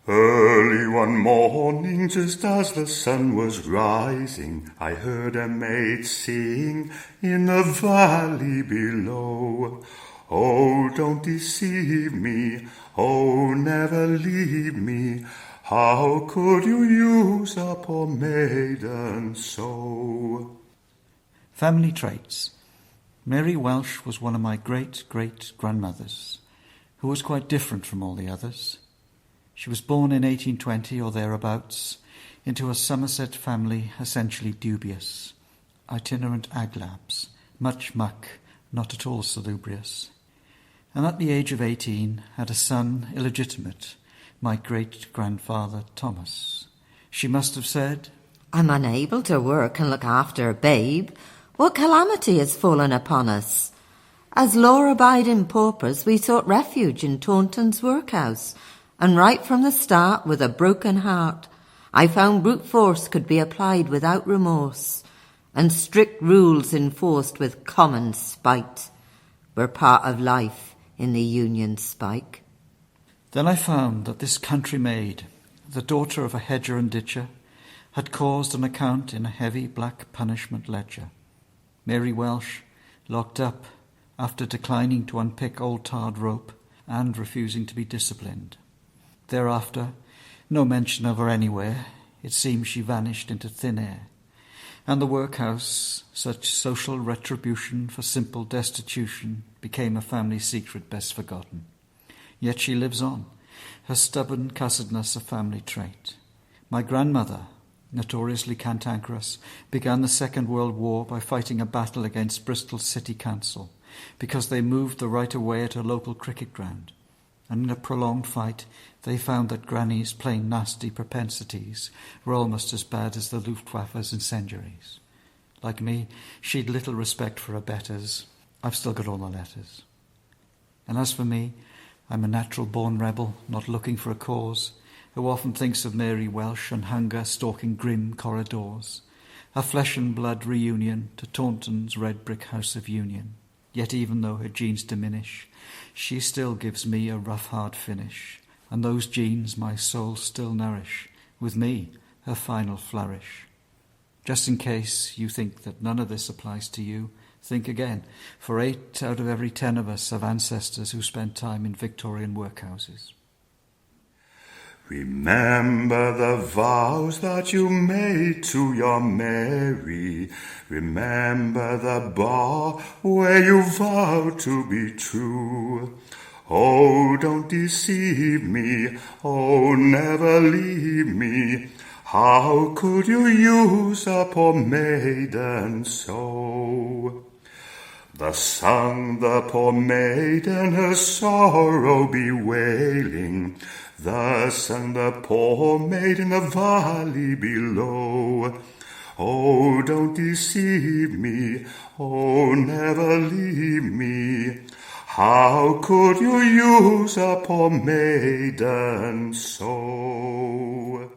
Early one morning, just as the sun was rising, I heard a maid sing in the valley below. Oh, don't deceive me, oh, never leave me. How could you use a poor maiden so? Family traits. Mary Welsh was one of my great-great-grandmothers, who was quite different from all the others. She was born in 1820 or thereabouts into a Somerset family essentially dubious, itinerant aglabs, much muck, not at all salubrious, and at the age of 18 had a son illegitimate, my great-grandfather Thomas. She must have said, "I'm unable to work and look after a babe. What calamity has fallen upon us? As law-abiding paupers, we sought refuge in Taunton's workhouse, and right from the start, with a broken heart, I found brute force could be applied without remorse, and strict rules enforced with common spite were part of life in the Union spike." Then I found that this country maid, the daughter of a hedger and ditcher, had caused an account in a heavy black punishment ledger. Mary Welsh, locked up after declining to unpick old tarred rope and refusing to be disciplined. Thereafter, no mention of her anywhere. It seems she vanished into thin air. And the workhouse, such social retribution for simple destitution, became a family secret best forgotten. Yet she lives on, her stubborn cussedness a family trait. My grandmother, notoriously cantankerous, began the Second World War by fighting a battle against Bristol City Council because they moved the right-of-way at a local cricket ground. And in a prolonged fight, they found that Granny's plain nasty propensities were almost as bad as the Luftwaffe's incendiaries. Like me, she'd little respect for her betters. I've still got all the letters. And as for me, I'm a natural-born rebel, not looking for a cause, who often thinks of Mary Welsh and hunger stalking grim corridors, a flesh-and-blood reunion to Taunton's red brick house of union. Yet even though her genes diminish, she still gives me a rough, hard finish, and those genes my soul still nourish, with me, her final flourish. Just in case you think that none of this applies to you, think again, for 8 out of every 10 of us have ancestors who spent time in Victorian workhouses. Remember the vows that you made to your Mary. Remember the bar where you vowed to be true. Oh, don't deceive me, oh, never leave me. How could you use a poor maiden so? Thus sung the poor maiden, her sorrow bewailing. Thus sung the poor maid in the valley below. Oh, don't deceive me, oh, never leave me. How could you use a poor maiden so?